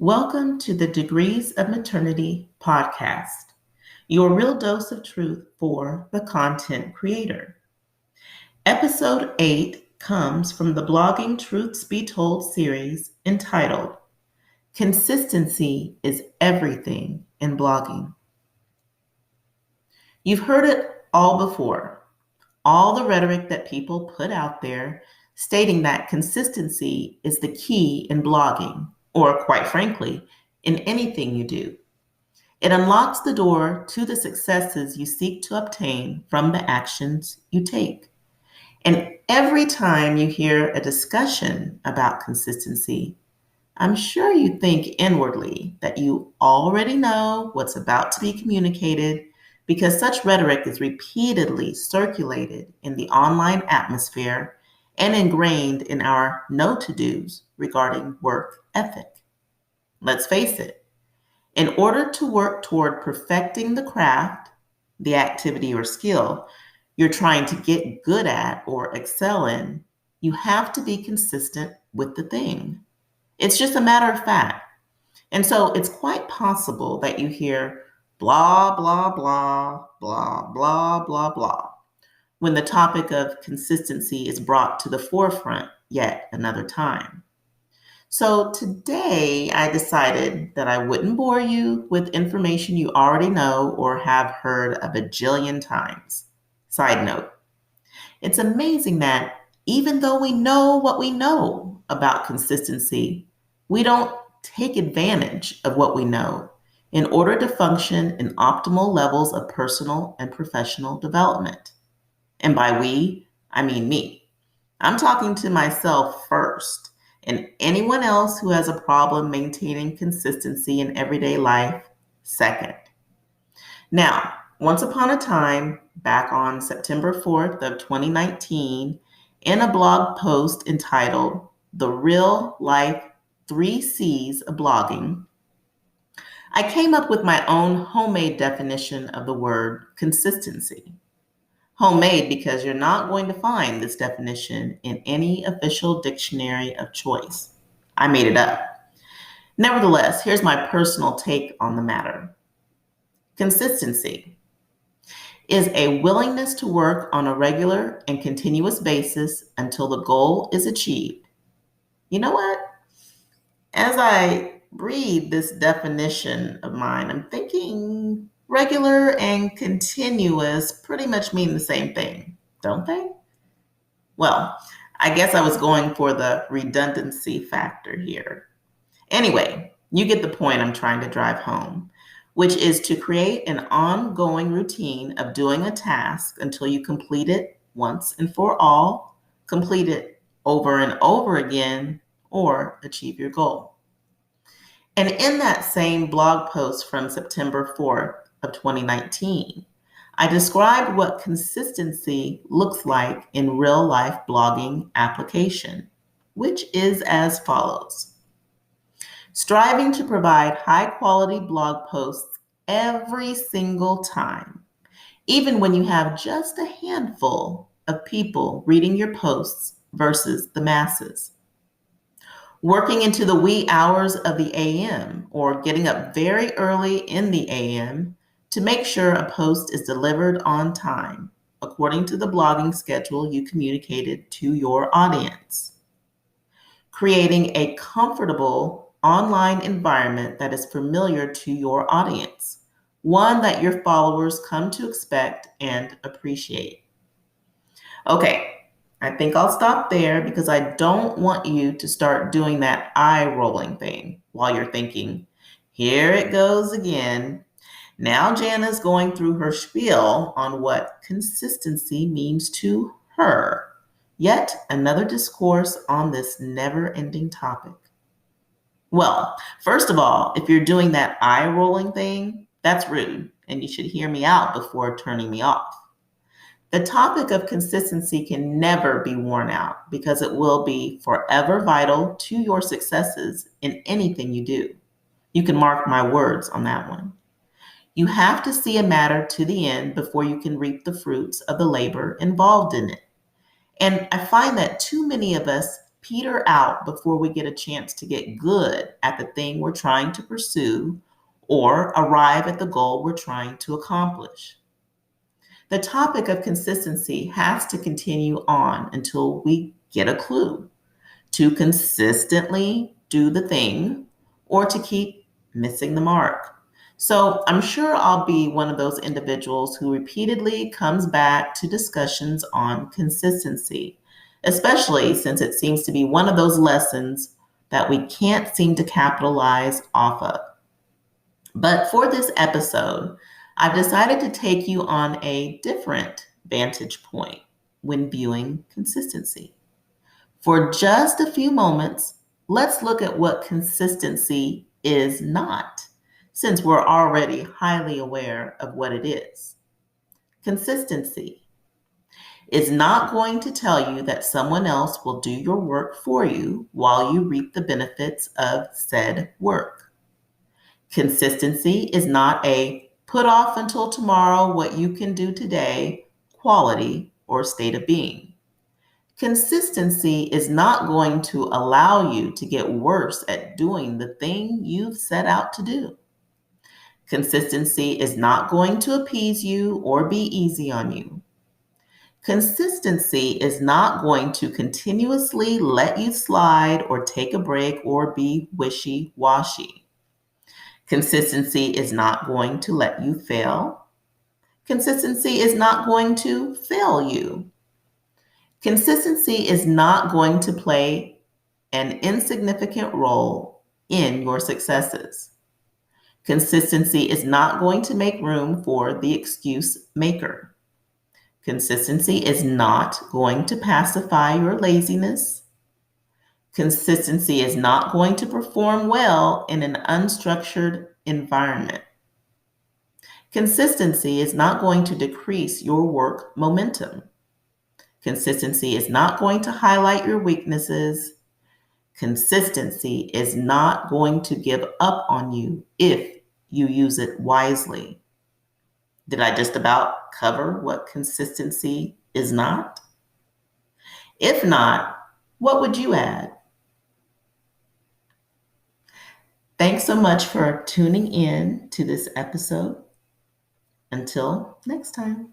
Welcome to the Degrees of Maternity podcast, your real dose of truth for the content creator. Episode 8 comes from the Blogging Truths Be Told series entitled, Consistency is Everything in Blogging. You've heard it all before, all the rhetoric that people put out there stating that consistency is the key in blogging, or quite frankly, in anything you do. It unlocks the door to the successes you seek to obtain from the actions you take. And every time you hear a discussion about consistency, I'm sure you think inwardly that you already know what's about to be communicated because such rhetoric is repeatedly circulated in the online atmosphere and ingrained in our know-to-dos regarding work ethic. Let's face it, in order to work toward perfecting the craft, the activity or skill you're trying to get good at or excel in, you have to be consistent with the thing. It's just a matter of fact. And so it's quite possible that you hear blah, blah, blah, blah, blah, blah, blah, when the topic of consistency is brought to the forefront yet another time. So today I decided that I wouldn't bore you with information you already know or have heard a bajillion times. Side note, it's amazing that even though we know what we know about consistency, we don't take advantage of what we know in order to function in optimal levels of personal and professional development. And by we, I mean me. I'm talking to myself first, and anyone else who has a problem maintaining consistency in everyday life second. Now, once upon a time, back on September 4th of 2019, in a blog post entitled The Real Life 3 C's of Blogging, I came up with my own homemade definition of the word consistency. Homemade because you're not going to find this definition in any official dictionary of choice. I made it up. Nevertheless, here's my personal take on the matter. Consistency is a willingness to work on a regular and continuous basis until the goal is achieved. You know what? As I read this definition of mine, I'm thinking regular and continuous pretty much mean the same thing, don't they? Well, I guess I was going for the redundancy factor here. Anyway, you get the point I'm trying to drive home, which is to create an ongoing routine of doing a task until you complete it once and for all, complete it over and over again, or achieve your goal. And in that same blog post from September 4th of 2019, I described what consistency looks like in real life blogging application, which is as follows. Striving to provide high quality blog posts every single time, even when you have just a handful of people reading your posts versus the masses. Working into the wee hours of the AM or getting up very early in the AM to make sure a post is delivered on time, according to the blogging schedule you communicated to your audience. Creating a comfortable online environment that is familiar to your audience, one that your followers come to expect and appreciate. Okay, I think I'll stop there because I don't want you to start doing that eye-rolling thing while you're thinking, here it goes again. Now Jana's going through her spiel on what consistency means to her. Yet another discourse on this never-ending topic. Well, first of all, if you're doing that eye-rolling thing, that's rude, and you should hear me out before turning me off. The topic of consistency can never be worn out because it will be forever vital to your successes in anything you do. You can mark my words on that one. You have to see a matter to the end before you can reap the fruits of the labor involved in it. And I find that too many of us peter out before we get a chance to get good at the thing we're trying to pursue or arrive at the goal we're trying to accomplish. The topic of consistency has to continue on until we get a clue to consistently do the thing or to keep missing the mark. So I'm sure I'll be one of those individuals who repeatedly comes back to discussions on consistency, especially since it seems to be one of those lessons that we can't seem to capitalize off of. But for this episode, I've decided to take you on a different vantage point when viewing consistency. For just a few moments, let's look at what consistency is not, since we're already highly aware of what it is. Consistency is not going to tell you that someone else will do your work for you while you reap the benefits of said work. Consistency is not a put off until tomorrow what you can do today quality or state of being. Consistency is not going to allow you to get worse at doing the thing you've set out to do. Consistency is not going to appease you or be easy on you. Consistency is not going to continuously let you slide or take a break or be wishy-washy. Consistency is not going to let you fail. Consistency is not going to fail you. Consistency is not going to play an insignificant role in your successes. Consistency is not going to make room for the excuse maker. Consistency is not going to pacify your laziness. Consistency is not going to perform well in an unstructured environment. Consistency is not going to decrease your work momentum. Consistency is not going to highlight your weaknesses. Consistency is not going to give up on you if you use it wisely. Did I just about cover what consistency is not? If not, what would you add? Thanks so much for tuning in to this episode. Until next time.